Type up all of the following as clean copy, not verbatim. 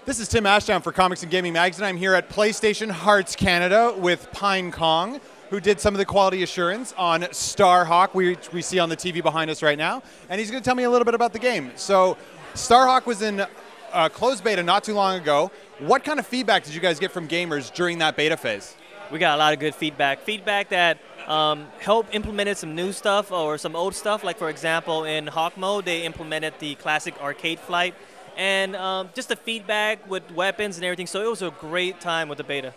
This is Tim Ashdown for Comics and Gaming Magazine. I'm here at PlayStation Hearts Canada with Pine Khong, who did some of the quality assurance on Starhawk, we see on the TV behind us right now. And he's going to tell me a little bit about the game. So Starhawk was in closed beta not too long ago. What kind of feedback did you guys get from gamers during that beta phase? We got a lot of good feedback. Feedback that helped implemented some new stuff or some old stuff. Like, for example, in Hawk mode, they implemented the classic arcade flight. And just the feedback with weapons and everything. So it was a great time with the beta.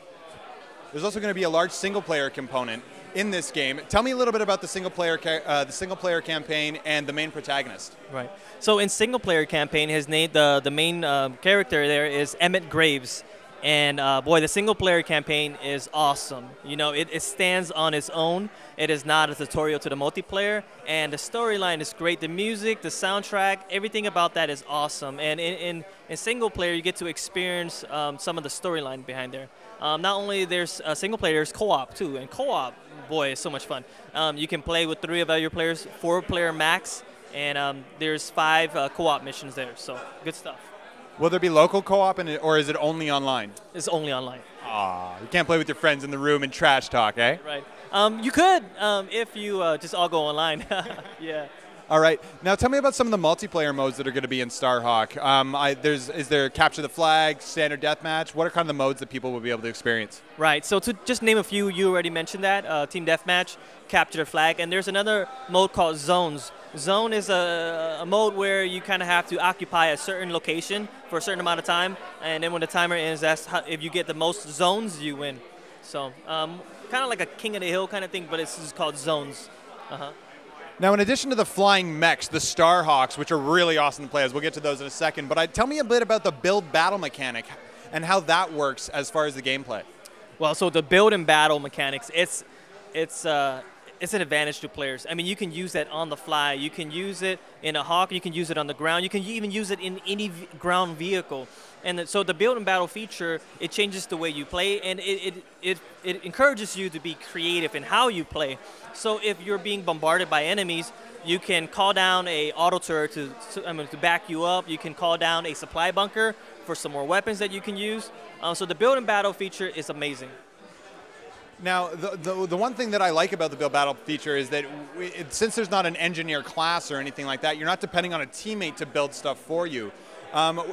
There's also going to be a large single-player component in this game. Tell me a little bit about the single-player campaign and the main protagonist. Right. So in single-player campaign, his name, the main character there is Emmett Graves. And boy, the single-player campaign is awesome. You know, it stands on its own. It is not a tutorial to the multiplayer. And the storyline is great. The music, the soundtrack, everything about that is awesome. And in single-player, you get to experience some of the storyline behind there. Not only there's single-player, there's co-op too. And co-op, boy, is so much fun. You can play with 3 of your players, 4-player max. And there's 5 co-op missions there. So good stuff. Will there be local co-op, or is it only online? It's only online. Ah, you can't play with your friends in the room and trash talk, eh? Right. You could if you just all go online. Yeah. All right. Now tell me about some of the multiplayer modes that are going to be in Starhawk. Is there capture the flag, standard deathmatch? What are kind of the modes that people will be able to experience? Right. So to just name a few, you already mentioned that team deathmatch, capture the flag, and there's another mode called zones. Zone is a mode where you kind of have to occupy a certain location for a certain amount of time, and then when the timer ends, that's how, if you get the most zones, you win. So kind of like a King of the Hill kind of thing, but it's just called zones. Now, in addition to the flying mechs, the Starhawks, which are really awesome to play as, we'll get to those in a second, but tell me a bit about the build battle mechanic and how that works as far as the gameplay. Well, so the build and battle mechanics, it's an advantage to players. I mean, you can use that on the fly. You can use it in a Hawk. You can use it on the ground. You can even use it in any ground vehicle. And so the build and battle feature, it changes the way you play, and it encourages you to be creative in how you play. So if you're being bombarded by enemies, you can call down a auto turret to back you up. You can call down a supply bunker for some more weapons that you can use. So the build and battle feature is amazing. Now, the one thing that I like about the build battle feature is that since there's not an engineer class or anything like that, you're not depending on a teammate to build stuff for you.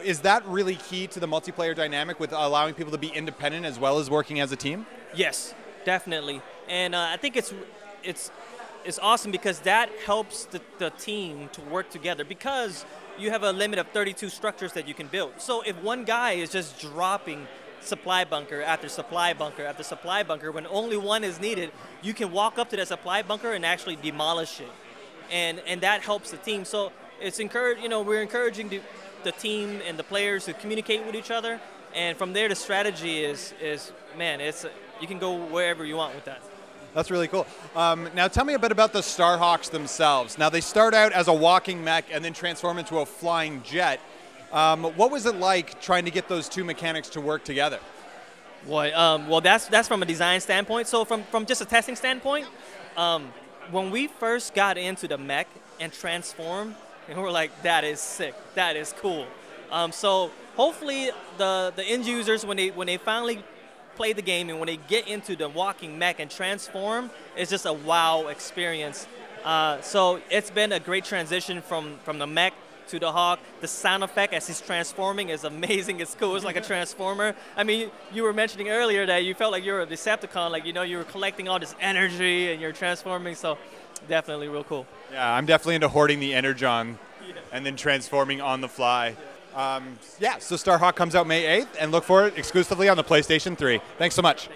Is that really key to the multiplayer dynamic with allowing people to be independent as well as working as a team? Yes, definitely. And I think it's awesome because that helps the team to work together because you have a limit of 32 structures that you can build. So if one guy is just dropping supply bunker after supply bunker after supply bunker, when only one is needed, you can walk up to that supply bunker and actually demolish it. And that helps the team. So it's we're encouraging the team and the players to communicate with each other. And from there, the strategy is man, you can go wherever you want with that. That's really cool. Now tell me a bit about the Starhawks themselves. Now they start out as a walking mech and then transform into a flying jet. What was it like trying to get those 2 mechanics to work together? Well, that's from a design standpoint. So from just a testing standpoint, when we first got into the mech and transformed, and we were like, that is sick, that is cool. So hopefully the end users, when they finally play the game and when they get into the walking mech and transform, it's just a wow experience. So it's been a great transition from the mech to the Hawk. The sound effect as he's transforming is amazing. It's cool. It's like a transformer. I mean, you were mentioning earlier that you felt like you were a Decepticon, like, you were collecting all this energy and you're transforming, so definitely real cool. Yeah, I'm definitely into hoarding the Energon and then transforming on the fly. So Starhawk comes out May 8th, and look for it exclusively on the PlayStation 3. Thanks so much.